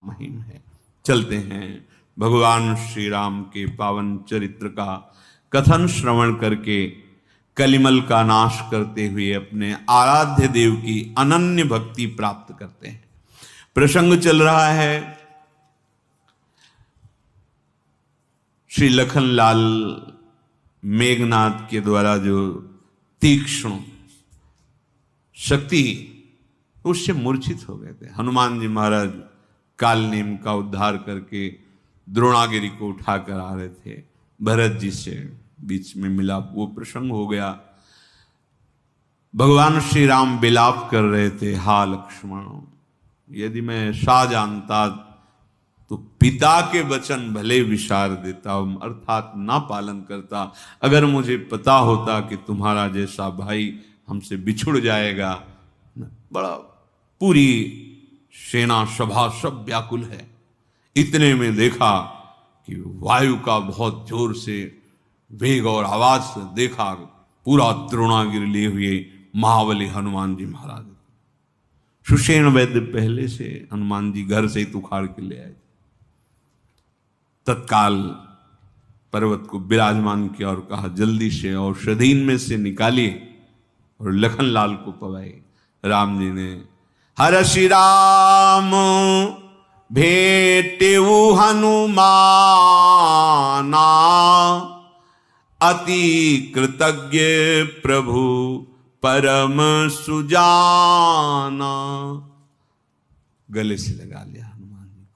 महिम है। चलते हैं भगवान श्री राम के पावन चरित्र का कथन श्रवण करके कलिमल का नाश करते हुए अपने आराध्य देव की अनन्य भक्ति प्राप्त करते हैं। प्रसंग चल रहा है श्री लखनलाल मेघनाथ के द्वारा जो तीक्ष्ण शक्ति उससे मूर्छित हो गए थे। हनुमान जी महाराज कालनेम का उद्धार करके द्रोणागिरी को उठाकर आ रहे थे, भरत जी से बीच में मिलाप, वो प्रसंग हो गया। भगवान श्री राम विलाप कर रहे थे, हा लक्ष्मण, यदि मैं सा जानता तो पिता के वचन भले विसार देता, अर्थात ना पालन करता। अगर मुझे पता होता कि तुम्हारा जैसा भाई हमसे बिछुड़ जाएगा, बड़ा पूरी सेना सभा सब व्याकुल है। इतने में देखा कि वायु का बहुत जोर से वेग और आवाज से देखा पूरा द्रोणागिरी लिए हुए महाबली हनुमान जी महाराज। सुषेण वैद्य पहले से हनुमान जी घर से ही उखाड़ के ले आए। तत्काल पर्वत को विराजमान किया और कहा जल्दी से औषधीन में से निकालिए और लखनलाल को पवाए। राम जी ने हर श्री राम भेटेऊ हनुमाना अति कृतज्ञ प्रभु परम सुजाना। गले से लगा लिया हनुमान जी को।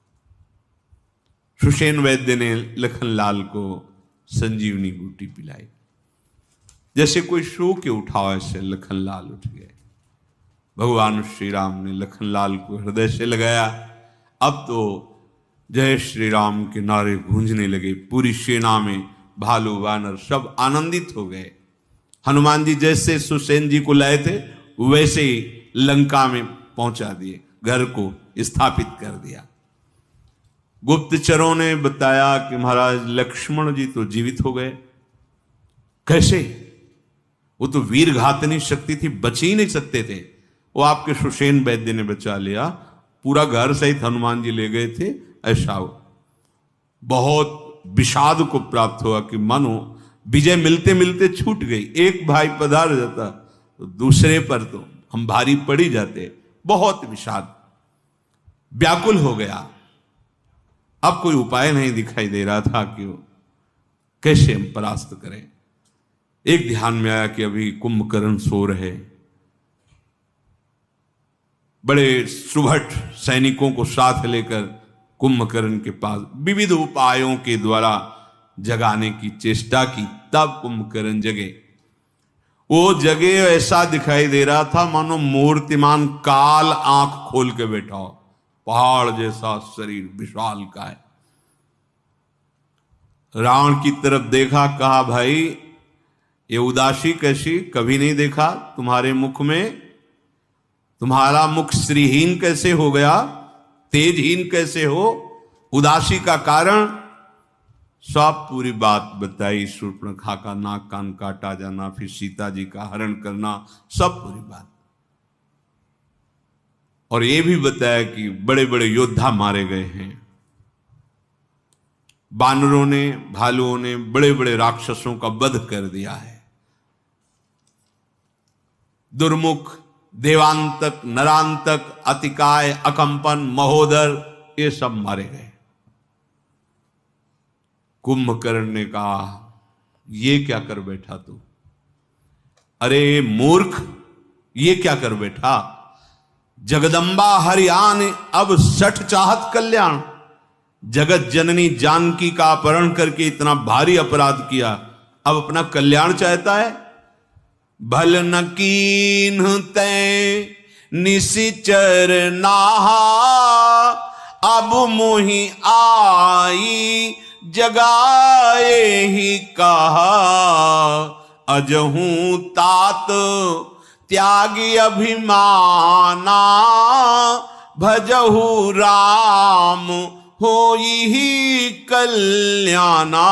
सुषेण वैद्य ने लखनलाल को संजीवनी बूटी पिलाई। जैसे कोई सो के उठा ऐसे लखनलाल उठ गए। भगवान श्री राम ने लखनलाल को हृदय से लगाया। अब तो जय श्री राम के नारे गूंजने लगे। पूरी सेना में भालू वानर सब आनंदित हो गए। हनुमान जी जैसे सुसेन जी को लाए थे वैसे ही लंका में पहुंचा दिए, घर को स्थापित कर दिया। गुप्तचरों ने बताया कि महाराज लक्ष्मण जी तो जीवित हो गए। कैसे? वो तो वीर घातनी शक्ति थी, बच ही नहीं सकते थे। वो आपके सुषेण वैद्य ने बचा लिया। पूरा घर सहित हनुमान जी ले गए थे। ऐसा हो बहुत विषाद को प्राप्त हुआ कि मानो विजय मिलते मिलते छूट गई। एक भाई पधार जाता तो दूसरे पर तो हम भारी पड़ी जाते। बहुत विषाद, व्याकुल हो गया। अब कोई उपाय नहीं दिखाई दे रहा था कि कैसे हम परास्त करें। एक ध्यान में आया कि अभी कुंभकर्ण सो रहे, बड़े सुभट सैनिकों को साथ लेकर कुंभकर्ण के पास विविध उपायों के द्वारा जगाने की चेष्टा की। तब कुंभकर्ण जगे। वो जगे ऐसा दिखाई दे रहा था मानो मूर्तिमान काल आंख खोल के बैठा हो। पहाड़ जैसा शरीर विशाल का है। रावण की तरफ देखा, कहा भाई ये उदासी कैसी, कभी नहीं देखा तुम्हारे मुख में। तुम्हारा मुख श्रीहीन कैसे हो गया, तेजहीन कैसे हो, उदासी का कारण। सब पूरी बात बताई। शूर्पणखा का नाक कान काटा जाना, फिर सीता जी का हरण करना, सब पूरी बात। और ये भी बताया कि बड़े बड़े योद्धा मारे गए हैं। बानरों ने, भालुओं ने बड़े बड़े राक्षसों का वध कर दिया है। दुर्मुख, देवांतक, नरांतक, अतिकाय, अकंपन, महोदर, ये सब मारे गए। कुंभकर्ण ने कहा ये क्या कर बैठा तू? अरे मूर्ख, ये क्या कर बैठा? जगदम्बा हरियान अब सठ चाहत कल्याण। जगत जननी जानकी का अपहरण करके इतना भारी अपराध किया, अब अपना कल्याण चाहता है। भल न कीन्ह तै निशिचर नाहा, अब मोहि आई जगाए ही कहा। अजहू तात त्यागी अभिमाना, भजहु राम होई ही कल्याणा।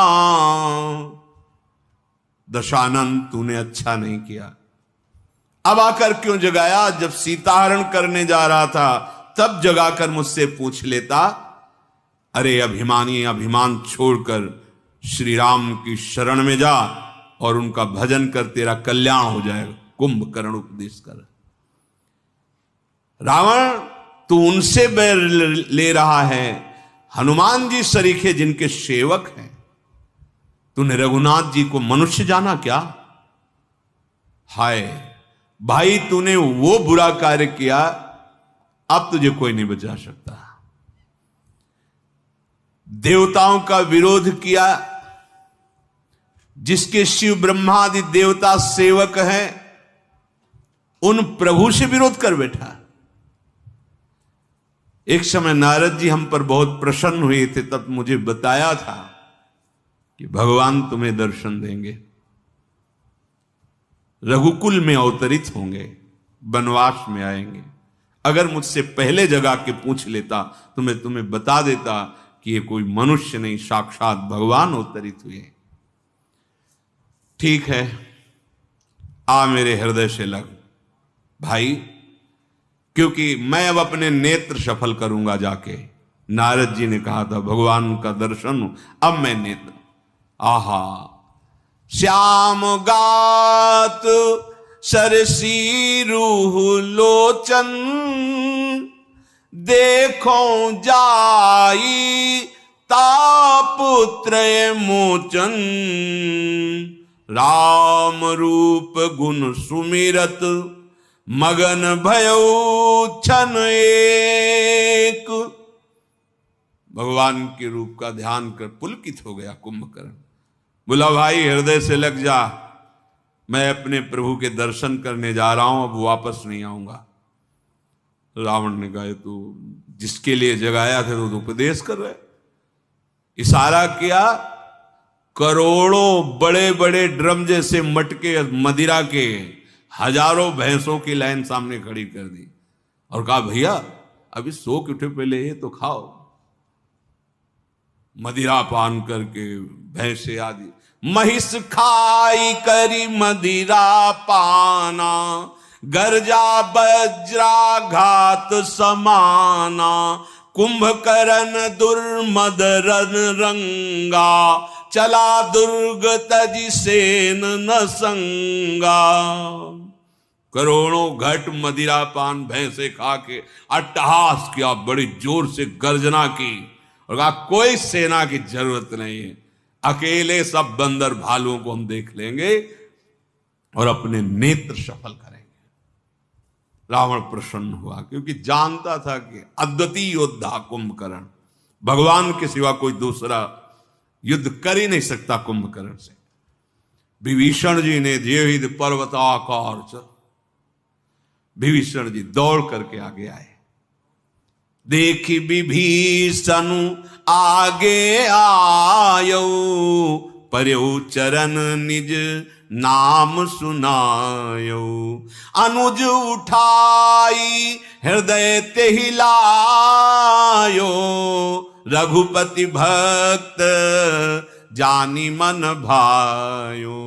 दशानन तूने अच्छा नहीं किया। अब आकर क्यों जगाया? जब सीता हरण करने जा रहा था तब जगाकर मुझसे पूछ लेता अरे अभिमानी, अभिमान छोड़कर श्री राम की शरण में जा और उनका भजन कर, तेरा कल्याण हो जाएगा। कुंभकर्ण उपदेश कर। रावण तू उनसे बैर ले रहा है, हनुमान जी सरीखे जिनके सेवक हैं, तूने रघुनाथ जी को मनुष्य जाना क्या? हाय भाई, तूने वो बुरा कार्य किया, अब तुझे कोई नहीं बचा सकता। देवताओं का विरोध किया, जिसके शिव ब्रह्मादि देवता सेवक हैं, उन प्रभु से विरोध कर बैठा। एक समय नारद जी हम पर बहुत प्रसन्न हुए थे, तब मुझे बताया था कि भगवान तुम्हें दर्शन देंगे, रघुकुल में अवतरित होंगे, वनवास में आएंगे। अगर मुझसे पहले जगा के पूछ लेता तो मैं तुम्हें बता देता कि ये कोई मनुष्य नहीं, साक्षात भगवान अवतरित हुए। ठीक है, आ मेरे हृदय से लग भाई, क्योंकि मैं अब अपने नेत्र सफल करूंगा जाके। नारद जी ने कहा था भगवान का दर्शन, अब मैं नेत्र, आहा श्याम गात सरसी रूह लोचन, देखो जाई तापुत्र मोचन, राम रूप गुण सुमिरत, मगन भयो छन एक। भगवान के रूप का ध्यान कर पुलकित हो गया कुंभकर्ण। बोला भाई हृदय से लग जा, मैं अपने प्रभु के दर्शन करने जा रहा हूं, अब वापस नहीं आऊंगा। रावण ने कहा तू जिसके लिए जगाया था तो उपदेश कर रहे। इशारा किया, करोड़ों बड़े बड़े ड्रम जैसे मटके मदिरा के, हजारों भैंसों की लाइन सामने खड़ी कर दी और कहा भैया अभी सो के उठे, पहले ये तो खाओ। मदिरा पान करके भैंसे आदि, महिष खाई करी मदिरा पाना, गर्जा वज्राघात समाना, कुंभकर्ण दुर्मदरन रंगा, चला दुर्ग तज सेन न संगा। करोड़ों घट मदिरा पान भैंसे खा के अट्टहास किया, बड़ी जोर से गर्जना की और कहा कोई सेना की जरूरत नहीं है, अकेले सब बंदर भालुओं को हम देख लेंगे और अपने नेत्र सफल करेंगे। रावण प्रसन्न हुआ, क्योंकि जानता था कि अद्वितीय योद्धा कुंभकर्ण, भगवान के सिवा कोई दूसरा युद्ध कर ही नहीं सकता कुंभकर्ण से। विभीषण जी ने जेहिद पर्वताकार चल, विभीषण जी दौड़ करके आगे आए। देखी विभीषण आगे आयो, पर्यु चरण निज नाम सुनायो, अनुज उठाई हृदय तेहि लायो, रघुपति भक्त जानी मन भायो।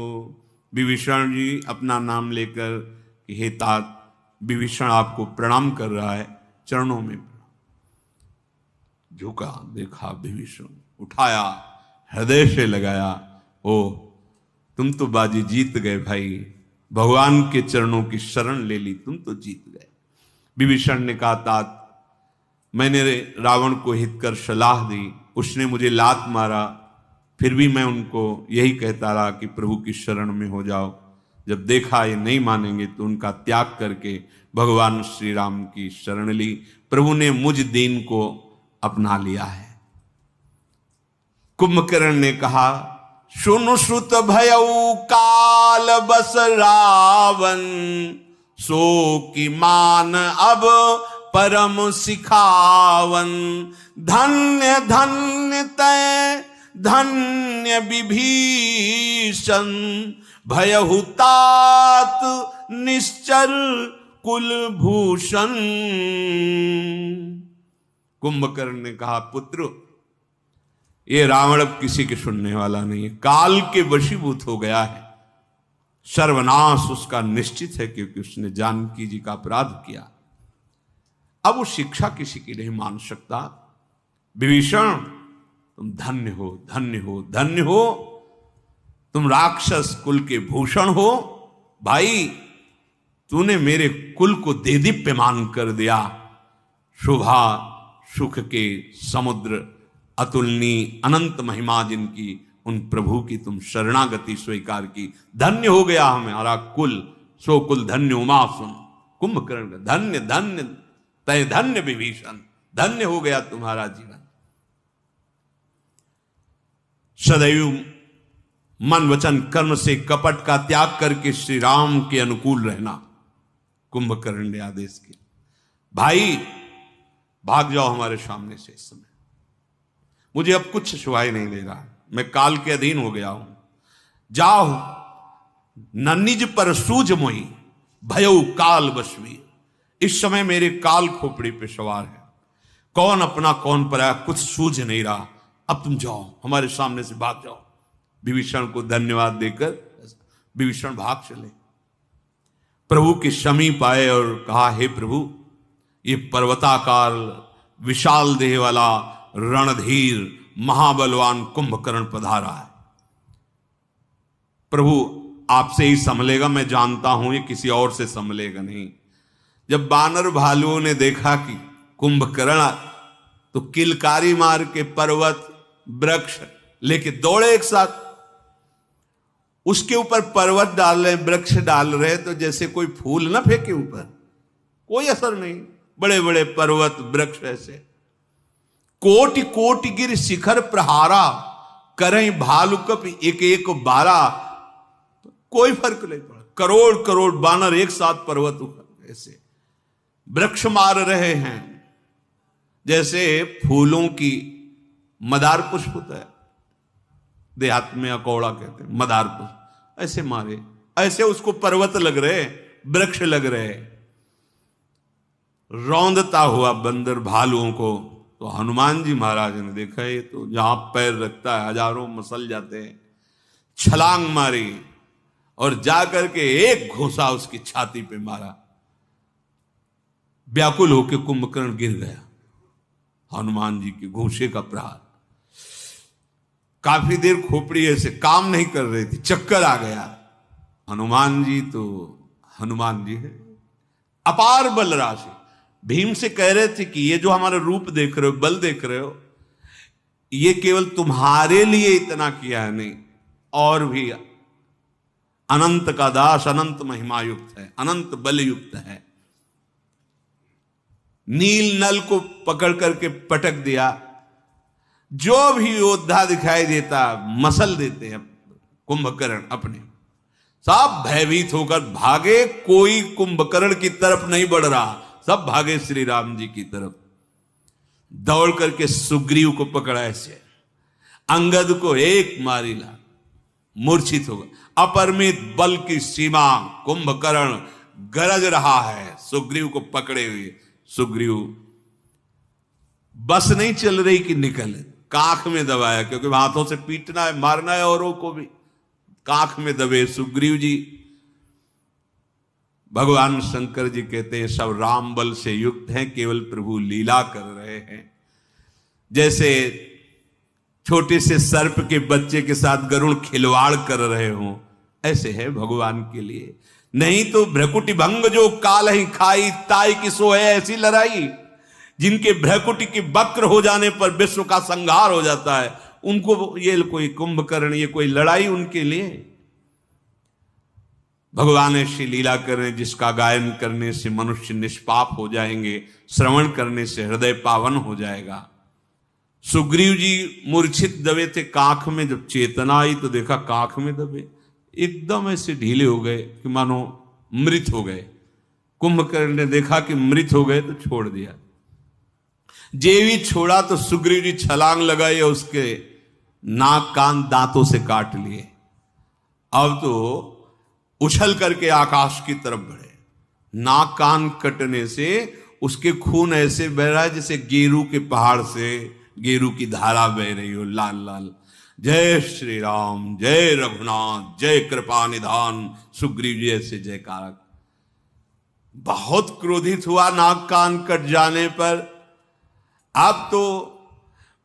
विभीषण जी अपना नाम लेकर, हे तात विभीषण आपको प्रणाम कर रहा है, चरणों में झुका, देखा विभीषण, उठाया, हृदय से लगाया। ओ तुम तो बाजी जीत गए भाई, भगवान के चरणों की शरण ले ली, तुम तो जीत गए। विभीषण ने कहा तात मैंने रावण को हित कर सलाह दी, उसने मुझे लात मारा, फिर भी मैं उनको यही कहता रहा कि प्रभु की शरण में हो जाओ। जब देखा ये नहीं मानेंगे तो उनका त्याग करके भगवान श्री राम की शरण ली। प्रभु ने मुझ दीन को अपना लिया है। कुंभकर्ण ने कहा सुनु श्रुत भयउ काल बस रावण, सो की मान अब परम सिखावन, धन्य धन्य तय धन्य विभीषण, भयहु तात निश्चर कुलभूषण। कुंभकर्ण ने कहा पुत्र ये रावण अब किसी के सुनने वाला नहीं है, काल के वशीभूत हो गया है, सर्वनाश उसका निश्चित है, क्योंकि उसने जानकी जी का अपराध किया। अब वो शिक्षा किसी की नहीं मान सकता। विभीषण तुम धन्य हो, धन्य हो, धन्य हो, तुम राक्षस कुल के भूषण हो। भाई तूने मेरे कुल को देदीप्यमान कर दिया। शोभा सुख के समुद्र, अतुलनीय अनंत महिमा जिनकी, उन प्रभु की तुम शरणागति स्वीकार की। धन्य हो गया हमारा कुल, सो कुल धन्य उमा सुन। कुंभकर्ण का धन्य धन्य तय धन्य विभीषण, धन्य हो गया तुम्हारा जीवन। सदैव मन वचन कर्म से कपट का त्याग करके श्री राम के अनुकूल रहना। कुंभकर्ण ने आदेश किया, भाई भाग जाओ हमारे सामने से। इस समय मुझे अब कुछ सुहाई नहीं दे रहा, मैं काल के अधीन हो गया हूं। जाओ, न निज पर सूझ मोही, भयउ काल बसवी। इस समय मेरे काल खोपड़ी पे सवार है, कौन अपना कौन पराया कुछ सूझ नहीं रहा। अब तुम जाओ, हमारे सामने से भाग जाओ। विभीषण को धन्यवाद देकर विभीषण भाग चले। प्रभु के समीप आए और कहा, हे प्रभु, ये पर्वताकार विशाल देह वाला रणधीर महाबलवान कुंभकर्ण पधारा है। प्रभु आपसे ही संभलेगा, मैं जानता हूं ये किसी और से संभलेगा नहीं। जब बानर भालुओं ने देखा कि कुंभकर्ण, तो किलकारी मार के पर्वत वृक्ष लेके दौड़े एक साथ। उसके ऊपर पर्वत डाल रहे, वृक्ष डाल रहे, तो जैसे कोई फूल ना फेंके ऊपर, कोई असर नहीं। बड़े बड़े पर्वत वृक्ष ऐसे। कोटि कोटि गिर शिखर प्रहारा, करें भालु कप एक एक बारा। कोई फर्क नहीं पड़ा। करोड़ करोड़ बानर एक साथ पर्वत ऐसे वृक्ष मार रहे हैं, जैसे फूलों की मदार पुष्प होता है, देहात में अकौड़ा कहते हैं, मदार पुष्प, ऐसे मारे, ऐसे उसको पर्वत लग रहे, वृक्ष लग रहे। रौंदता हुआ बंदर भालुओं को, तो हनुमान जी महाराज ने देखा, ये तो जहां पैर रखता है हजारों मसल जाते हैं। छलांग मारी और जाकर के एक घोसा उसकी छाती पे मारा। व्याकुल होकर कुंभकर्ण गिर गया। हनुमान जी के घोषे का प्रहार, काफी देर खोपड़ी ऐसे काम नहीं कर रही थी, चक्कर आ गया। हनुमान जी तो हनुमान जी है, अपार बल राशि। भीम से कह रहे थे कि ये जो हमारा रूप देख रहे हो, बल देख रहे हो, ये केवल तुम्हारे लिए इतना किया है नहीं, और भी अनंत का दास अनंत महिमा युक्त है, अनंत बल युक्त है। नील नल को पकड़ करके पटक दिया। जो भी योद्धा दिखाई देता मसल देते हैं कुंभकर्ण अपने, सब भयभीत होकर भागे। कोई कुंभकर्ण की तरफ नहीं बढ़ रहा, सब भागे श्री राम जी की तरफ। दौड़ करके सुग्रीव को पकड़ा, ऐसे अंगद को एक मारी ला, मूर्छित हो गया। अपरिमित बल की सीमा कुंभकर्ण गरज रहा है सुग्रीव को पकड़े हुए। सुग्रीव बस नहीं चल रही कि निकल, कांख में दबाया, क्योंकि हाथों से पीटना है, मारना है औरों को भी। कांख में दबे सुग्रीव जी। भगवान शंकर जी कहते हैं सब राम बल से युक्त हैं, केवल प्रभु लीला कर रहे हैं। जैसे छोटे से सर्प के बच्चे के साथ गरुड़ खिलवाड़ कर रहे हो, ऐसे है भगवान के लिए। नहीं तो भ्रकुटी भंग जो काल ही खाई, ताई की सो है ऐसी लड़ाई। जिनके भ्रकुटी की वक्र हो जाने पर विश्व का संहार हो जाता है, उनको ये कोई कुंभकर्ण, ये कोई लड़ाई उनके लिए। भगवान ऐसी लीला करें जिसका गायन करने से मनुष्य निष्पाप हो जाएंगे, श्रवण करने से हृदय पावन हो जाएगा। सुग्रीव जी मूर्छित दबे थे कांख में, जब चेतना आई तो देखा कांख में दबे, एकदम ऐसे ढीले हो गए कि मानो मृत हो गए। कुंभकर्ण ने देखा कि मृत हो गए तो छोड़ दिया। जेवी छोड़ा तो सुग्रीव जी छलांग लगाई और उसके नाक कान दांतों से काट लिए। अब तो उछल करके आकाश की तरफ बढ़े। नाक कान कटने से उसके खून ऐसे बह रहा है जैसे गेरू के पहाड़ से गेरू की धारा बह रही हो, लाल लाल। जय श्री राम, जय रघुनाथ, जय कृपा निधान। सुग्रीव जी ऐसे जयकार। बहुत क्रोधित हुआ नाक कान कट जाने पर। अब तो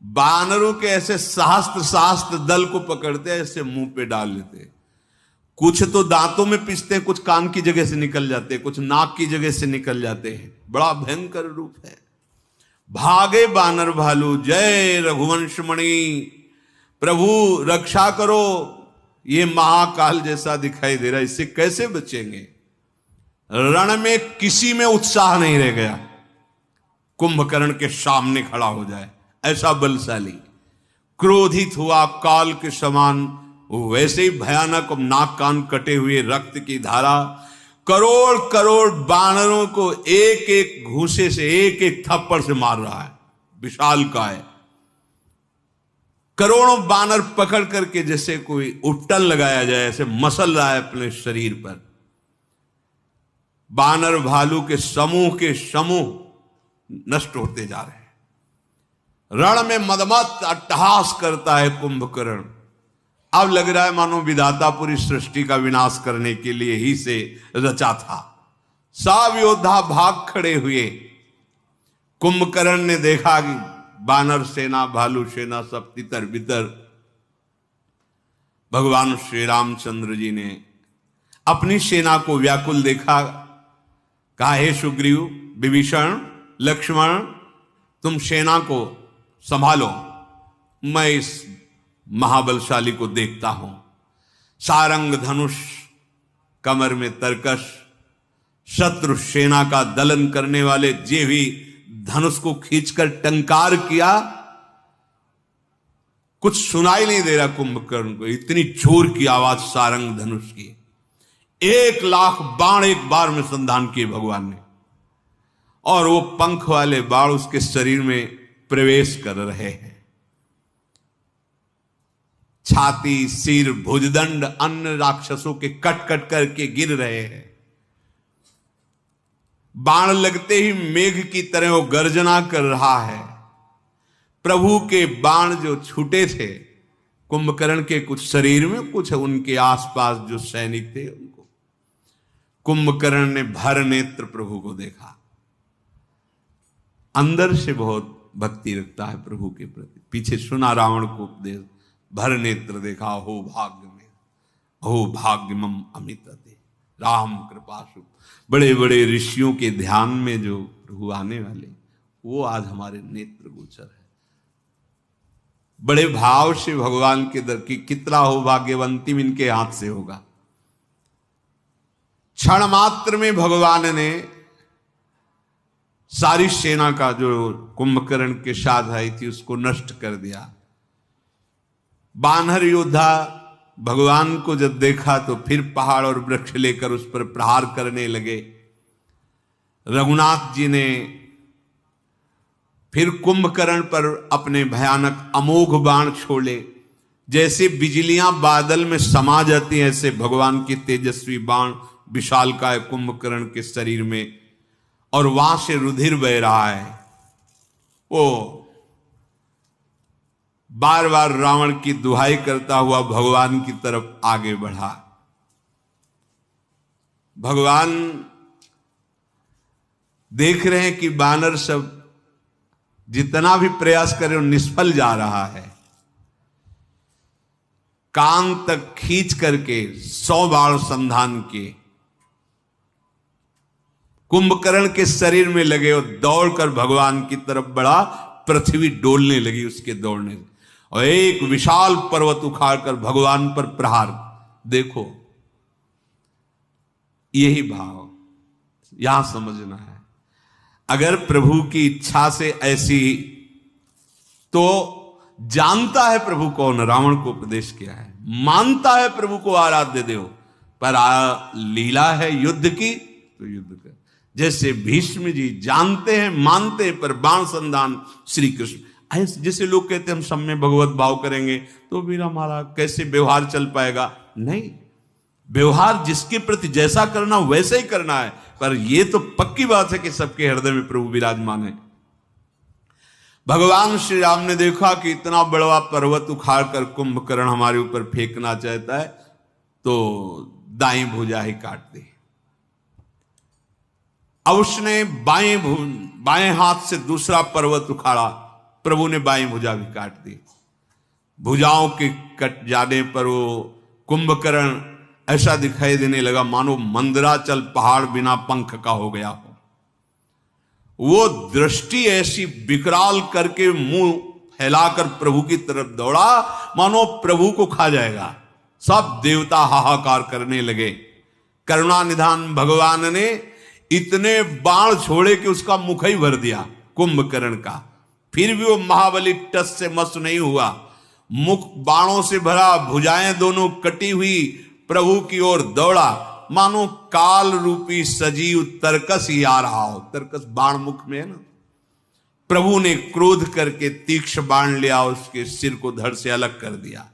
बानरों के ऐसे सहस्त्र दल को पकड़ते हैं, ऐसे मुंह पे डाल लेते हैं। कुछ तो दांतों में पिसते हैं, कुछ कान की जगह से निकल जाते हैं, कुछ नाक की जगह से निकल जाते हैं। बड़ा भयंकर रूप है। भागे बानर भालू, जय रघुवंश मणि, प्रभु रक्षा करो। ये महाकाल जैसा दिखाई दे रहा है, इससे कैसे बचेंगे? रण में किसी में उत्साह नहीं रह गया, कुंभकर्ण के सामने खड़ा हो जाए, ऐसा बलशाली। क्रोधित हुआ काल के समान, वैसे ही भयानक, नाक कान कटे हुए, रक्त की धारा, करोड़ करोड़ बानरों को एक एक घूंसे से, एक एक थप्पड़ से मार रहा है। विशाल काय करोड़ों बानर पकड़ करके जैसे कोई उपटन लगाया जाए, ऐसे मसल रहा है अपने शरीर पर। बानर भालू के समूह नष्ट होते जा रहे हैं। रण में मदमस्त अट्टहास करता है कुंभकर्ण। अब लग रहा है मानो विधाता पूरी सृष्टि का विनाश करने के लिए ही से रचा था। सब योद्धा भाग खड़े हुए। कुंभकर्ण ने देखा कि बानर सेना, भालू सेना सब तितर बितर। भगवान श्री रामचंद्र जी ने अपनी सेना को व्याकुल देखा, कहा, हे सुग्रीव, विभीषण, लक्ष्मण, तुम सेना को संभालो, मैं इस महाबलशाली को देखता हूं। सारंग धनुष, कमर में तरकश, शत्रु सेना का दलन करने वाले जे भी धनुष को खींचकर टंकार किया, कुछ सुनाई नहीं दे रहा कुंभकर्ण को, इतनी जोर की आवाज सारंग धनुष की। 1,00,000 बाण एक बार में संधान किए भगवान ने, और वो पंख वाले बाण उसके शरीर में प्रवेश कर रहे हैं। छाती, सिर, भुजदंड अन्य राक्षसों के कट कट करके गिर रहे हैं। बाण लगते ही मेघ की तरह वो गर्जना कर रहा है। प्रभु के बाण जो छूटे थे कुंभकर्ण के कुछ शरीर में, कुछ उनके आसपास जो सैनिक थे उनको, कुंभकर्ण ने भर नेत्र प्रभु को देखा। अंदर से बहुत भक्ति रखता है प्रभु के प्रति। पीछे सुना रावण को उपदेश, भर नेत्र देखा, हो भाग्य में, हो भाग्यमम अमित दे, राम कृपासु। बड़े बड़े ऋषियों के ध्यान में जो प्रभु आने वाले, वो आज हमारे नेत्र गोचर है। बड़े भाव से भगवान के दर की, कितना हो भाग्यवंतिम इनके हाथ से होगा। क्षण मात्र में भगवान ने सारी सेना का जो कुंभकर्ण के साथ आई थी उसको नष्ट कर दिया। बानर योद्धा भगवान को जब देखा तो फिर पहाड़ और वृक्ष लेकर उस पर प्रहार करने लगे। रघुनाथ जी ने फिर कुंभकर्ण पर अपने भयानक अमोघ बाण छोड़े। जैसे बिजलियां बादल में समा जाती हैं, ऐसे भगवान की तेजस्वी बाण विशालकाय कुंभकर्ण के शरीर में, और वहां से रुधिर बह रहा है। वो बार बार रावण की दुहाई करता हुआ भगवान की तरफ आगे बढ़ा। भगवान देख रहे हैं कि बानर सब जितना भी प्रयास करे वो निष्फल जा रहा है। कान तक खींच करके 100 बाण संधान किए, कुंभकर्ण के शरीर में लगे और दौड़कर भगवान की तरफ बढ़ा। पृथ्वी डोलने लगी उसके दौड़ने से, और एक विशाल पर्वत उखाड़कर भगवान पर प्रहार। देखो, यही भाव यहां समझना है। अगर प्रभु की इच्छा से ऐसी, तो जानता है प्रभु कौन, रावण को उपदेश किया है, मानता है प्रभु को आराध्य देव, पर लीला है युद्ध की तो युद्ध कर। जैसे भीष्म जी जानते हैं, मानते हैं, पर बाण संधान श्री कृष्ण। ऐसे जैसे लोग कहते हैं हम सब में भगवत भाव करेंगे तो फिर हमारा कैसे व्यवहार चल पाएगा। नहीं, व्यवहार जिसके प्रति जैसा करना वैसे ही करना है, पर यह तो पक्की बात है कि सबके हृदय में प्रभु विराजमान है। भगवान श्री राम ने देखा कि इतना बड़ा पर्वत उखाड़ कर कुंभकर्ण हमारे ऊपर फेंकना चाहता है, तो दाई भुजा ही काट दी। अब उसने बाएं हाथ से दूसरा पर्वत उखाड़ा, प्रभु ने बाईं भुजा भी काट दी। भुजाओं के कट जाने पर वो कुंभकर्ण ऐसा दिखाई देने लगा मानो मंदराचल पहाड़ बिना पंख का हो गया हो। वो दृष्टि ऐसी विकराल करके मुंह फैलाकर प्रभु की तरफ दौड़ा मानो प्रभु को खा जाएगा। सब देवता हाहाकार करने लगे। करुणा निधान भगवान ने इतने बाण छोड़े कि उसका मुख ही भर दिया कुंभकर्ण का। फिर भी वो महाबली टस से मस नहीं हुआ। मुख बाणों से भरा, भुजाएं दोनों कटी हुई, प्रभु की ओर दौड़ा मानो काल रूपी सजीव तरकस ही आ रहा हो। तरकस बाण मुख में है ना। प्रभु ने क्रोध करके तीक्ष्ण बाण लिया, उसके सिर को धड़ से अलग कर दिया।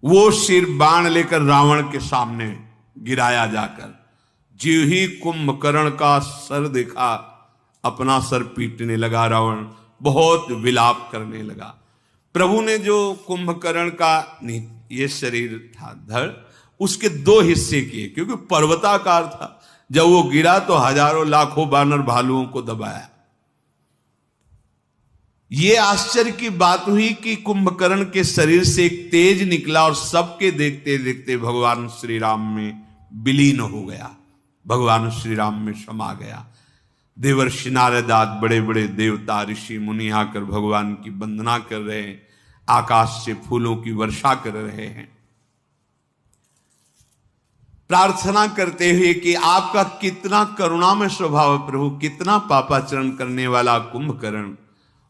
वो सिर बाण लेकर रावण के सामने गिराया जाकर। जो ही कुंभकर्ण का सर देखा, अपना सर पीटने लगा रावण, बहुत विलाप करने लगा। प्रभु ने जो कुंभकर्ण का ये शरीर था धड़, उसके दो हिस्से किए, क्योंकि पर्वताकार था। जब वो गिरा तो हजारों लाखों बानर भालुओं को दबाया। ये आश्चर्य की बात हुई कि कुंभकर्ण के शरीर से एक तेज निकला और सबके देखते देखते भगवान श्री राम में विलीन हो गया, भगवान श्री राम में समा गया। देवर्षि नारद आदि बड़े बड़े देवता ऋषि मुनि आकर भगवान की वंदना कर रहे हैं, आकाश से फूलों की वर्षा कर रहे हैं, प्रार्थना करते हुए कि आपका कितना करुणामय स्वभाव है प्रभु, कितना पापाचरण करने वाला कुंभकर्ण,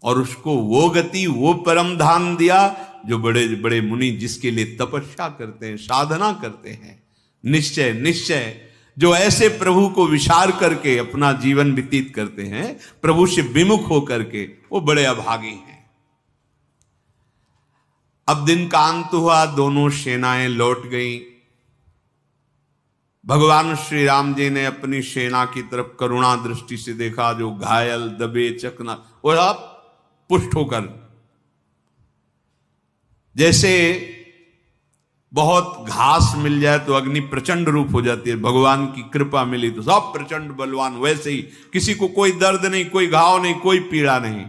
और उसको वो गति, वो परम धाम दिया जो बड़े बड़े मुनि जिसके लिए तपस्या करते हैं, साधना करते हैं। निश्चय निश्चय जो ऐसे प्रभु को विचार करके अपना जीवन व्यतीत करते हैं, प्रभु से विमुख होकर के, वो बड़े अभागी हैं। अब दिन का अंत हुआ, दोनों सेनाएं लौट गईं। भगवान श्री राम जी ने अपनी सेना की तरफ करुणा दृष्टि से देखा, जो घायल दबे चकना, वो अब पुष्ट होकर, जैसे बहुत घास मिल जाए तो अग्नि प्रचंड रूप हो जाती है, भगवान की कृपा मिली तो सब प्रचंड बलवान, वैसे ही किसी को कोई दर्द नहीं, कोई घाव नहीं, कोई पीड़ा नहीं।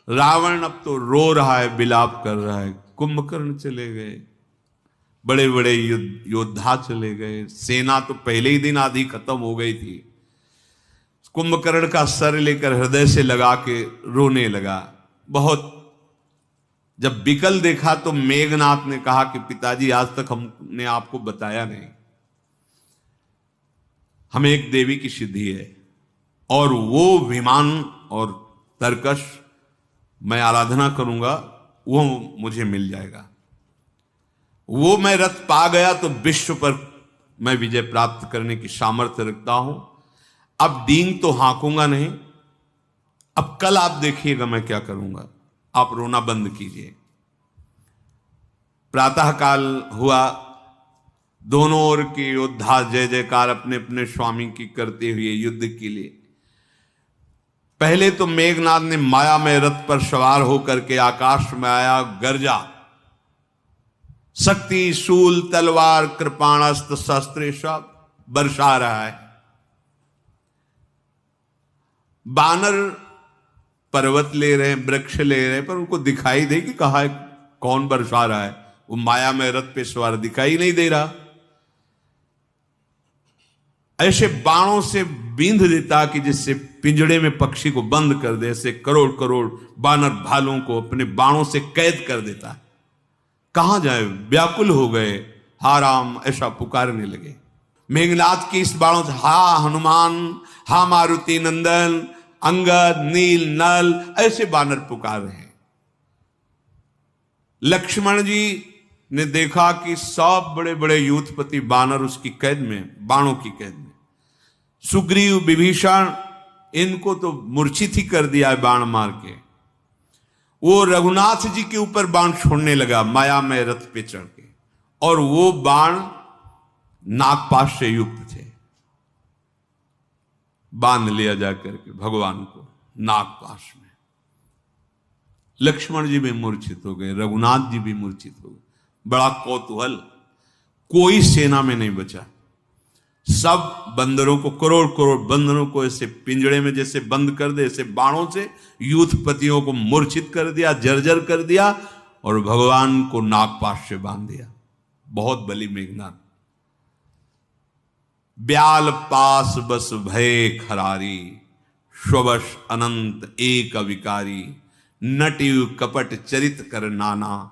रावण अब तो रो रहा है, विलाप कर रहा है। कुंभकर्ण चले गए, बड़े बड़े योद्धा चले गए, सेना तो पहले ही दिन आधी खत्म हो गई थी। कुंभकर्ण का सर लेकर हृदय से लगा के रोने लगा बहुत। जब विकल देखा तो मेघनाथ ने कहा कि पिताजी आज तक हमने आपको बताया नहीं, हमें एक देवी की सिद्धि है और वो विमान और तरकश मैं आराधना करूंगा, वो मुझे मिल जाएगा। वो मैं रथ पा गया तो विश्व पर मैं विजय प्राप्त करने की सामर्थ्य रखता हूं। अब डींग तो हाँकूंगा नहीं, अब कल आप देखिएगा मैं क्या करूंगा, आप रोना बंद कीजिए। प्रातःकाल हुआ, दोनों ओर के योद्धा जय जयकार अपने अपने स्वामी की करते हुए युद्ध के लिए। पहले तो मेघनाथ ने माया में रथ पर सवार होकर के आकाश में आया, गरजा, शक्ति शूल तलवार कृपाणास्त्र शस्त्र सब बरसा रहा है। बानर पर्वत ले रहे हैं, वृक्ष ले रहे हैं, पर उनको दिखाई दे कि कहा है कौन बरसा रहा है। वो माया में रथ पे सवार दिखाई नहीं दे रहा। ऐसे बाणों से बींध देता कि जिससे पिंजड़े में पक्षी को बंद कर दे, ऐसे करोड़ करोड़ बानर भालुओं को अपने बाणों से कैद कर देता है। कहां जाए, व्याकुल हो गए, हा राम ऐसा पुकारने लगे। मेघनाथ की इस बाणों से हा हनुमान, हा मारुति नंदन, अंगद, नील, नल, ऐसे बानर पुकार रहे हैं। लक्ष्मण जी ने देखा कि सब बड़े बड़े यूथपति बानर उसकी कैद में, बाणों की कैद में। सुग्रीव, विभीषण, इनको तो मूर्छित ही कर दिया है बाण मार के। वो रघुनाथ जी के ऊपर बाण छोड़ने लगा माया में रथ पे चढ़ के, और वो बाण नागपाश से युक्त थे। बांध लिया जाकर के भगवान को नागपाश में। लक्ष्मण जी भी मूर्छित हो गए, रघुनाथ जी भी मूर्छित हो गए। बड़ा कौतूहल, कोई सेना में नहीं बचा। सब बंदरों को, करोड़ करोड़ बंदरों को ऐसे पिंजड़े में जैसे बंद कर दे, ऐसे बाणों से यूथपतियों को मूर्छित कर दिया, जर्जर कर दिया और भगवान को नागपाश से बांध दिया। बहुत बली मेघनाथ। ब्याल पास बस भय खरारी, स्वश अनंत एक अविकारी, नटिव कपट चरित कर नाना,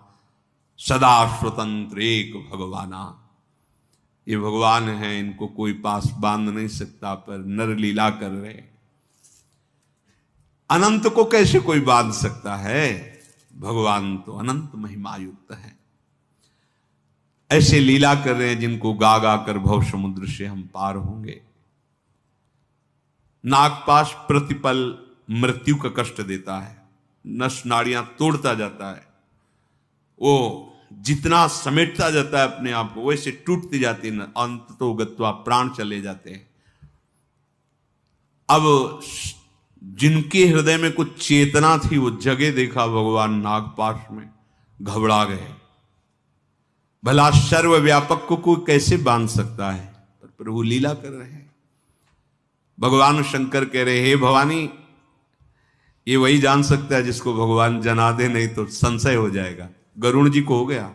सदा स्वतंत्र एक भगवाना। ये भगवान है, इनको कोई पास बांध नहीं सकता, पर नर लीला कर रहे। अनंत को कैसे कोई बांध सकता है? भगवान तो अनंत महिमा युक्त है। ऐसे लीला कर रहे हैं जिनको गा गा कर भव समुद्र से हम पार होंगे। नागपाश प्रतिपल मृत्यु का कष्ट देता है, नस नाड़ियां तोड़ता जाता है, वो जितना समेटता जाता है अपने आप को वैसे टूटती जाती है, अंत तो गत्वा प्राण चले जाते हैं। अब जिनके हृदय में कुछ चेतना थी वो जगह देखा भगवान नागपाश में, घबरा गए। भला सर्वव्यापक को कोई कैसे बांध सकता है? पर प्रभु लीला कर रहे हैं। भगवान शंकर कह रहे, हे भवानी, ये वही जान सकता है जिसको भगवान जना दे, नहीं तो संशय हो जाएगा। गरुण जी को हो गया,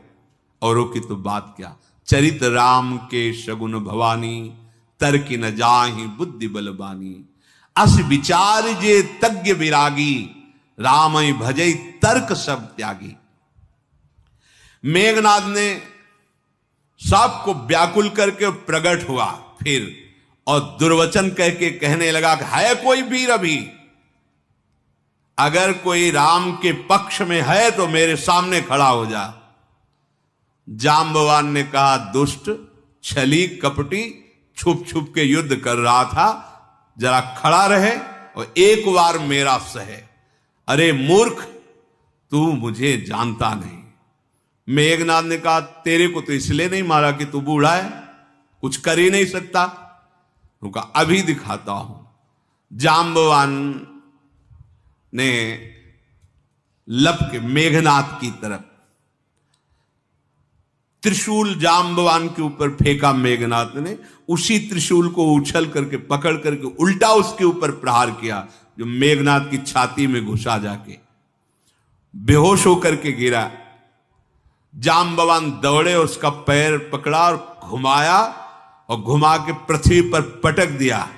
औरों की तो बात क्या। चरित राम के शगुन भवानी, तर्क न जाहि बुद्धि बलबानी, अस विचार जे तज्ञ विरागी, राम भजई तर्क सब त्यागी। मेघनाद ने सबको व्याकुल करके प्रकट हुआ फिर, और दुर्वचन कह के कहने लगा कि है कोई वीर अभी? अगर कोई राम के पक्ष में है तो मेरे सामने खड़ा हो जा। जाम्बवान ने कहा, दुष्ट, छली, कपटी, छुप छुप के युद्ध कर रहा था, जरा खड़ा रहे और एक बार मेरा सहे। अरे मूर्ख, तू मुझे जानता नहीं। मेघनाद ने कहा, तेरे को तो इसलिए नहीं मारा कि तू बूढ़ा है, कुछ कर ही नहीं सकता। उनका अभी दिखाता हूं। जाम्बवान ने लपके मेघनाद की तरफ त्रिशूल जाम्बवान के ऊपर फेंका। मेघनाद ने उसी त्रिशूल को उछल करके पकड़ करके उल्टा उसके ऊपर प्रहार किया, जो मेघनाद की छाती में घुसा, जाके बेहोश होकर के गिरा। जाम्बवान दौड़े, उसका पैर पकड़ा और घुमाया, और घुमा के पृथ्वी पर पटक दिया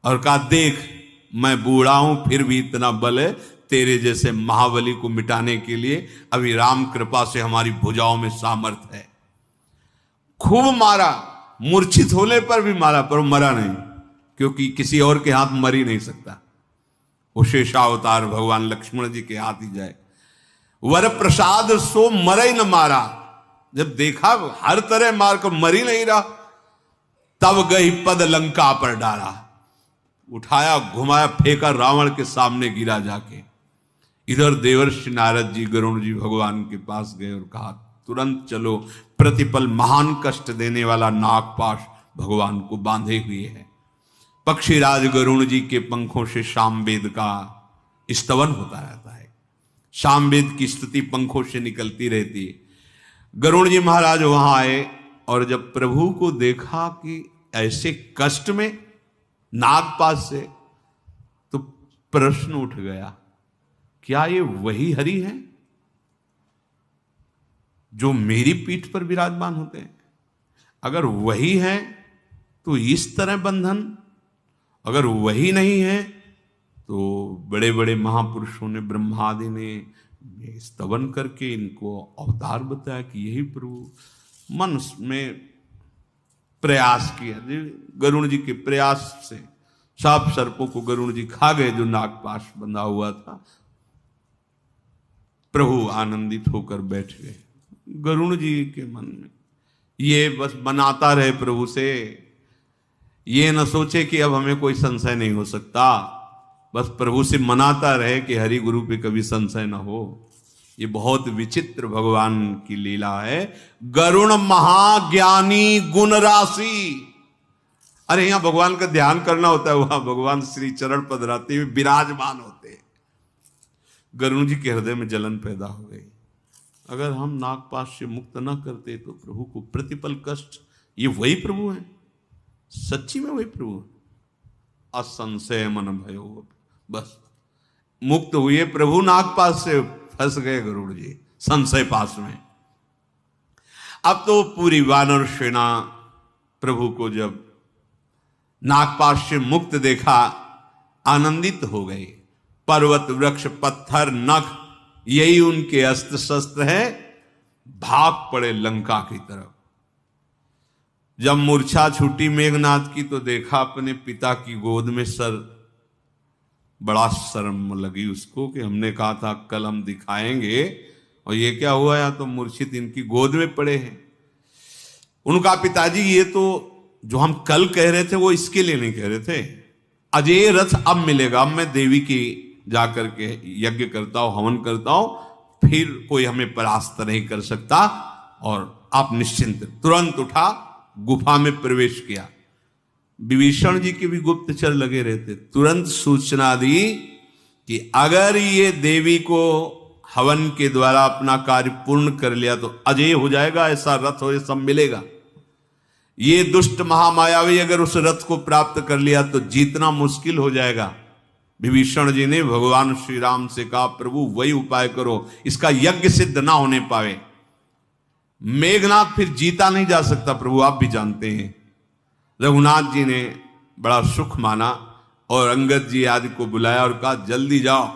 और कहा, देख मैं बूढ़ा हूं फिर भी इतना बल है, तेरे जैसे महाबली को मिटाने के लिए अभी राम कृपा से हमारी भुजाओं में सामर्थ्य है। खूब मारा, मूर्छित होने पर भी मारा, पर मरा नहीं, क्योंकि किसी और के हाथ मर ही नहीं सकता। वो शेषावतार भगवान लक्ष्मण जी के हाथ ही जाए। वर प्रसाद सो मरे न मारा। जब देखा हर तरह मार कर मर ही नहीं रहा, तब गई पद लंका पर डाला, उठाया, घुमाया, फेंका, रावण के सामने गिरा जाके। इधर देवर्षि नारद जी, गरुण जी भगवान के पास गए और कहा, तुरंत चलो, प्रतिपल महान कष्ट देने वाला नागपाश भगवान को बांधे हुए है। पक्षीराज गरुण जी के पंखों से सामवेद का स्तवन होता रहता है, सामवेद की स्तुति पंखों से निकलती रहती है। गरुण जी महाराज वहां आए और जब प्रभु को देखा कि ऐसे कष्ट में नागपाश से, तो प्रश्न उठ गया, क्या ये वही हरि है जो मेरी पीठ पर विराजमान होते हैं? अगर वही है तो इस तरह बंधन, अगर वही नहीं है तो बड़े बड़े महापुरुषों ने, ब्रह्मादि ने स्तवन करके इनको अवतार बताया कि यही प्रभु। मन में प्रयास किया, गरुण जी के प्रयास से सांप सर्पों को गरुण जी खा गए जो नागपाश बंधा हुआ था। प्रभु आनंदित होकर बैठ गए। गरुण जी के मन में ये बस बनाता रहे प्रभु से, ये न सोचे कि अब हमें कोई संशय नहीं हो सकता, बस प्रभु से मनाता रहे कि हरि गुरु पे कभी संशय न हो। ये बहुत विचित्र भगवान की लीला है। गरुण महाज्ञानी गुण राशि। अरे यहां भगवान का ध्यान करना होता है, वहां भगवान श्री चरण पधराते हुए विराजमान होते हैं। गरुण जी के हृदय में जलन पैदा हो गई। अगर हम नागपाश से मुक्त न करते तो प्रभु को प्रतिपल कष्ट, ये वही प्रभु हैं सच्ची में वही प्रभु, असंशय मन भयो, बस मुक्त हुए प्रभु, नागपाश से फंस गए गरुड़ जी संशय पास में। अब तो पूरी वानर सेना प्रभु को जब नागपाश से मुक्त देखा आनंदित हो गई। पर्वत वृक्ष पत्थर नख यही उनके अस्त्र शस्त्र है, भाग पड़े लंका की तरफ। जब मूर्छा छूटी मेघनाथ की तो देखा अपने पिता की गोद में सर, बड़ा शर्म लगी उसको कि हमने कहा था कल हम दिखाएंगे और ये क्या हुआ, या तो मूर्छित इनकी गोद में पड़े हैं। उनका पिताजी ये तो जो हम कल कह रहे थे वो इसके लिए नहीं कह रहे थे, अजय रथ अब मिलेगा, अब मैं देवी की जाकर के यज्ञ करता हूं, हवन करता हूं, फिर कोई हमें परास्त नहीं कर सकता। और आप निश्चिंत। तुरंत उठा, गुफा में प्रवेश किया। विभीषण जी के भी गुप्तचर लगे रहते, तुरंत सूचना दी कि अगर ये देवी को हवन के द्वारा अपना कार्य पूर्ण कर लिया तो अजय हो जाएगा, ऐसा रथ हो, ये सब मिलेगा। ये दुष्ट महामायावी अगर उस रथ को प्राप्त कर लिया तो जीतना मुश्किल हो जाएगा। विभीषण जी ने भगवान श्री राम से कहा, प्रभु वही उपाय करो, इसका यज्ञ सिद्ध ना होने पावे। मेघनाथ फिर जीता नहीं जा सकता प्रभु, आप भी जानते हैं। रघुनाथ जी ने बड़ा सुख माना और अंगद जी आदि को बुलाया और कहा जल्दी जाओ,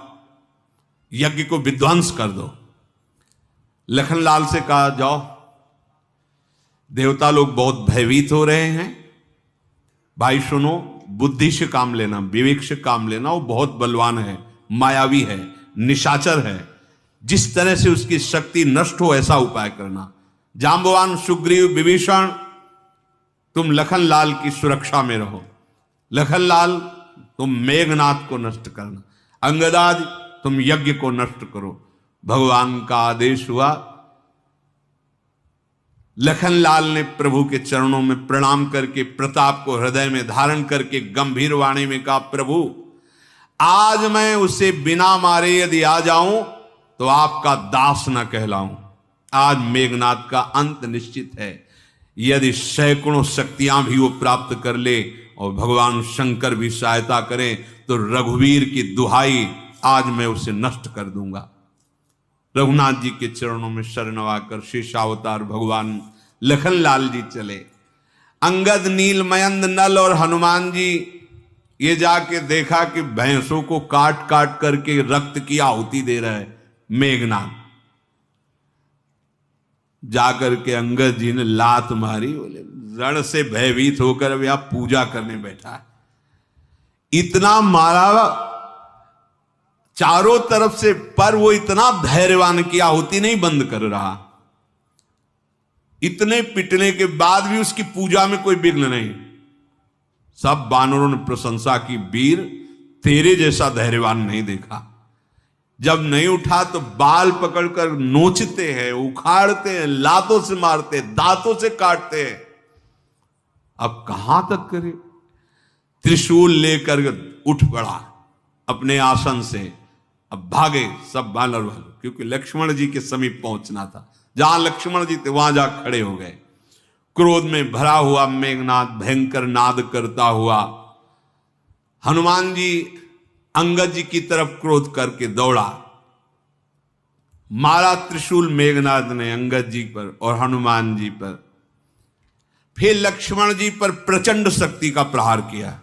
यज्ञ को विध्वंस कर दो। लखनलाल से कहा जाओ, देवता लोग बहुत भयभीत हो रहे हैं, भाई सुनो, बुद्धि से काम लेना, विवेक से काम लेना, वो बहुत बलवान है, मायावी है, निशाचर है, जिस तरह से उसकी शक्ति नष्ट हो ऐसा उपाय करना। जांबवान, सुग्रीव, विभीषण, तुम लखनलाल की सुरक्षा में रहो। लखनलाल तुम मेघनाथ को नष्ट करना, अंगदाद तुम यज्ञ को नष्ट करो। भगवान का आदेश हुआ। लखनलाल ने प्रभु के चरणों में प्रणाम करके प्रताप को हृदय में धारण करके गंभीर वाणी में कहा, प्रभु आज मैं उसे बिना मारे यदि आ जाऊं तो आपका दास न कहलाऊं। आज मेघनाथ का अंत निश्चित है। यदि सैकड़ों शक्तियां भी वो प्राप्त कर ले और भगवान शंकर भी सहायता करें तो रघुवीर की दुहाई, आज मैं उसे नष्ट कर दूंगा। रघुनाथ जी के चरणों में शरणवाकर शेषावतार भगवान लखनलाल जी चले। अंगद, नील, मयंद, नल और हनुमान जी ये जाके देखा कि भैंसों को काट काट करके रक्त की आहुति दे रहा है मेघनाथ। जाकर के अंगद जी ने लात मारी, बोले रण से भयभीत होकर अब यहां पूजा करने बैठा है। इतना मारा चारों तरफ से, पर वो इतना धैर्यवान की आहुति नहीं बंद कर रहा। इतने पिटने के बाद भी उसकी पूजा में कोई विघ्न नहीं। सब बानरों ने प्रशंसा की, वीर तेरे जैसा धैर्यवान नहीं देखा। जब नहीं उठा तो बाल पकड़कर नोचते हैं, उखाड़ते हैं, लातों से मारते हैं, दांतों से काटते हैं। अब कहां तक करे? त्रिशूल लेकर उठ पड़ा अपने आसन से। अब भागे सब बानर वाले, क्योंकि लक्ष्मण जी के समीप पहुंचना था। जहां लक्ष्मण जी थे वहां जा खड़े हो गए। क्रोध में भरा हुआ मेघनाथ भयंकर नाद करता हुआ हनुमान जी अंगद जी की तरफ क्रोध करके दौड़ा। मारा त्रिशूल मेघनाथ ने अंगद जी पर और हनुमान जी पर। फिर लक्ष्मण जी पर प्रचंड शक्ति का प्रहार किया।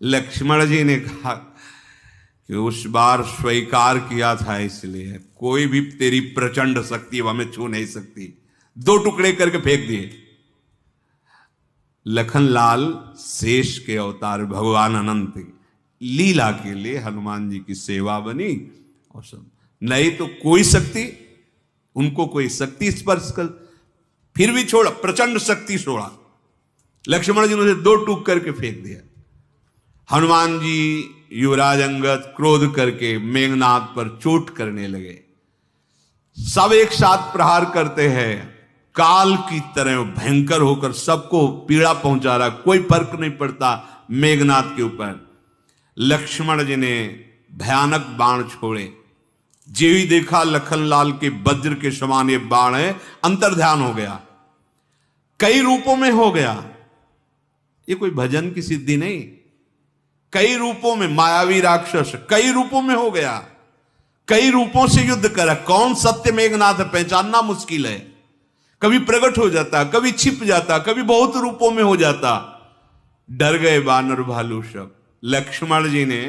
लक्ष्मण जी ने कहा कि उस बार स्वीकार किया था, इसलिए कोई भी तेरी प्रचंड शक्ति हमें छू नहीं सकती। दो टुकड़े करके फेंक दिए। लखनलाल शेष के अवतार भगवान अनंत लीला के लिए हनुमान जी की सेवा बनी। और सब नहीं तो कोई शक्ति, उनको कोई शक्ति स्पर्श कर, फिर भी छोड़ा, प्रचंड शक्ति छोड़ा। लक्ष्मण जी ने उसे दो टूक करके फेंक दिया। हनुमान जी युवराज अंगद क्रोध करके मेघनाथ पर चोट करने लगे। सब एक साथ प्रहार करते हैं, काल की तरह भयंकर होकर सबको पीड़ा पहुंचा रहा, कोई फर्क नहीं पड़ता मेघनाथ के ऊपर। लक्ष्मण जी ने भयानक बाण छोड़े। जो ही देखा लखनलाल के वज्र के समान ये बाण है, अंतर्ध्यान हो गया, कई रूपों में हो गया। ये कोई भजन की सिद्धि नहीं। कई रूपों में मायावी राक्षस कई रूपों में हो गया, कई रूपों से युद्ध करा। कौन सत्य मेघनाथ है पहचानना मुश्किल है। कभी प्रकट हो जाता, कभी छिप जाता, कभी बहुत रूपों में हो जाता। डर गए बानर भालू सब। लक्ष्मण जी ने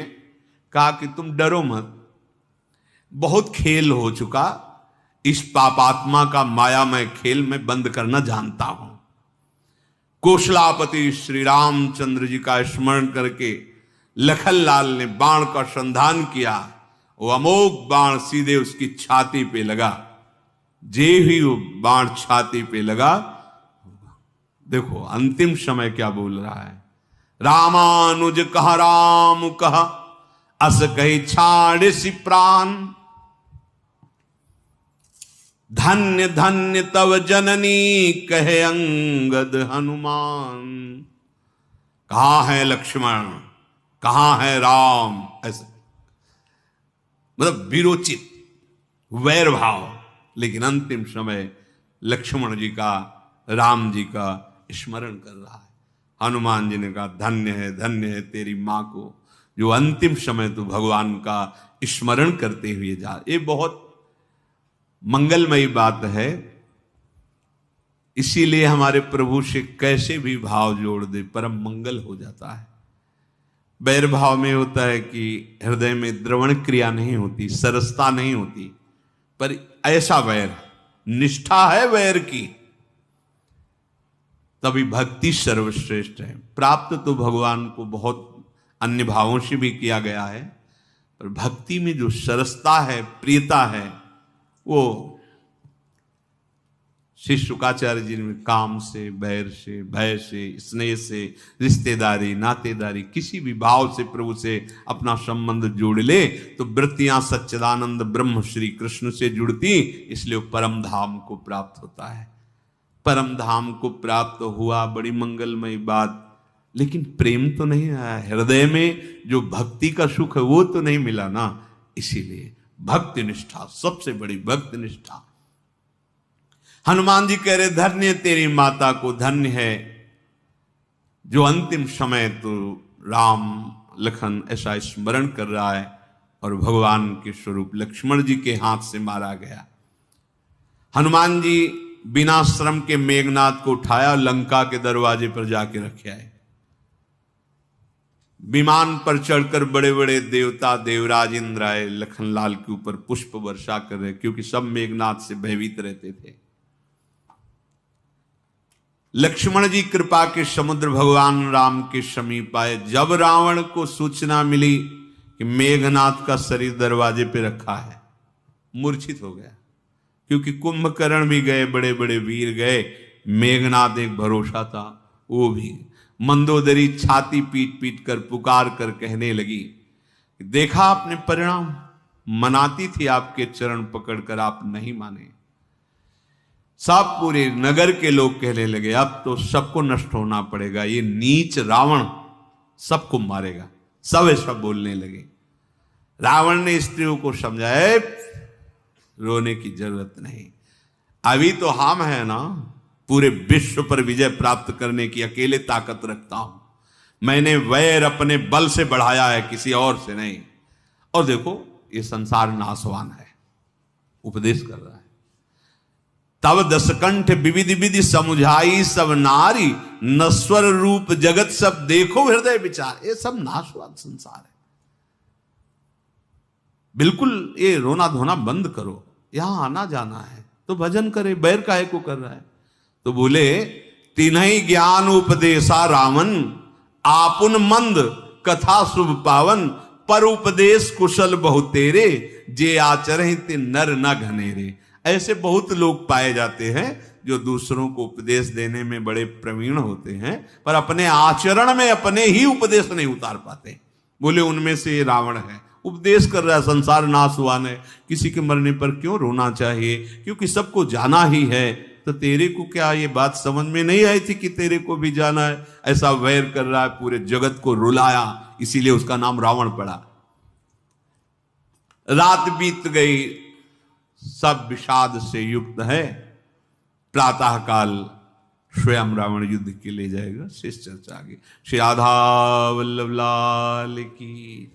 कहा कि तुम डरो मत, बहुत खेल हो चुका, इस पापात्मा का मायामय खेल में बंद करना जानता हूं। कौशलापति श्री रामचंद्र जी का स्मरण करके लखनलाल ने बाण का संधान किया। वो अमोघ बाण सीधे उसकी छाती पे लगा। जे ही वो बाण छाती पे लगा, देखो अंतिम समय क्या बोल रहा है। रामानुज कहा राम कहा, अस कही छाड़ सी प्राण। धन्य धन्य तव जननी कहे अंगद हनुमान। कहां है लक्ष्मण, कहां है राम, ऐसा मतलब विरोचित वैर भाव। लेकिन अंतिम समय लक्ष्मण जी का राम जी का स्मरण कर रहा है। हनुमान जी ने कहा धन्य है तेरी मां को, जो अंतिम समय तो भगवान का स्मरण करते हुए जा। ये बहुत मंगलमयी बात है। इसीलिए हमारे प्रभु से कैसे भी भाव जोड़ दे परम मंगल हो जाता है। वैर भाव में होता है कि हृदय में द्रवण क्रिया नहीं होती, सरसता नहीं होती, पर ऐसा वैर, निष्ठा है वैर की, तभी भक्ति सर्वश्रेष्ठ है। प्राप्त तो भगवान को बहुत अन्य भावों से भी किया गया है, पर भक्ति में जो सरसता है, प्रियता है, वो श्री शुकाचार्य जी ने काम से, बैर से, भय से, स्नेह से, रिश्तेदारी, नातेदारी, किसी भी भाव से प्रभु से अपना संबंध जोड़ ले तो वृत्तियां सच्चिदानंद ब्रह्म श्री कृष्ण से जुड़ती, इसलिए परम धाम को प्राप्त होता है। परम धाम को प्राप्त हुआ, बड़ी मंगलमयी बात, लेकिन प्रेम तो नहीं आया हृदय में, जो भक्ति का सुख है वो तो नहीं मिला ना। इसीलिए भक्ति निष्ठा, सबसे बड़ी भक्ति निष्ठा। हनुमान जी कह रहे धन्य तेरी माता को, धन्य है जो अंतिम समय तो राम लखन ऐसा स्मरण कर रहा है और भगवान के स्वरूप लक्ष्मण जी के हाथ से मारा गया। हनुमान जी बिना श्रम के मेघनाथ को उठाया, लंका के दरवाजे पर जाके रखे आए। विमान पर चढ़कर बड़े बड़े देवता देवराज इंद्र आए, लखनलाल के ऊपर पुष्प वर्षा कर रहे, क्योंकि सब मेघनाथ से भयभीत रहते थे। लक्ष्मण जी कृपा के समुद्र भगवान राम के समीप आए। जब रावण को सूचना मिली कि मेघनाथ का शरीर दरवाजे पे रखा है, मूर्छित हो गया, क्योंकि कुंभकर्ण भी गए, बड़े बड़े वीर गए, मेघनाथ एक भरोसा था, वो भी। मंदोदरी छाती पीट पीट कर पुकार कर कहने लगी, देखा आपने परिणाम, मनाती थी आपके चरण पकड़कर, आप नहीं माने। सब पूरे नगर के लोग कहने लगे अब तो सबको नष्ट होना पड़ेगा, ये नीच रावण सबको मारेगा। सब ऐसा बोलने लगे। रावण ने स्त्रियों को समझाया रोने की जरूरत नहीं, अभी तो हम है ना, पूरे विश्व पर विजय प्राप्त करने की अकेले ताकत रखता हूं। मैंने वैर अपने बल से बढ़ाया है, किसी और से नहीं। और देखो ये संसार नाशवान है, उपदेश कर रहा है। तब दसकंठ विविध विधि समुझाई सब नारी, नश्वर रूप जगत सब देखो हृदय विचार। ये सब नाशवान संसार है, बिल्कुल ये रोना धोना बंद करो। यहां आना जाना है तो भजन करे, बैर काहे को कर रहा है। तो बोले तिन्हि ज्ञान उपदेशा रावण, आपुन मंद कथा शुभ पावन, पर उपदेश कुशल बहुतेरे, जे आचरहि ते नर न घनेरे। ऐसे बहुत लोग पाए जाते हैं जो दूसरों को उपदेश देने में बड़े प्रवीण होते हैं, पर अपने आचरण में अपने ही उपदेश नहीं उतार पाते। बोले उनमें से ये रावण है, उपदेश कर रहा है संसार नाशवान है, किसी के मरने पर क्यों रोना चाहिए, क्योंकि सबको जाना ही है। तो तेरे को क्या ये बात समझ में नहीं आई थी कि तेरे को भी जाना है? ऐसा वैर कर रहा है, पूरे जगत को रुलाया, इसीलिए उसका नाम रावण पड़ा। रात बीत गई, सब विषाद से युक्त है। प्रातः काल स्वयं रावण युद्ध के ले जाएगा। शेष चर्चा आगे। श्री राधा वल्लभ लाल की।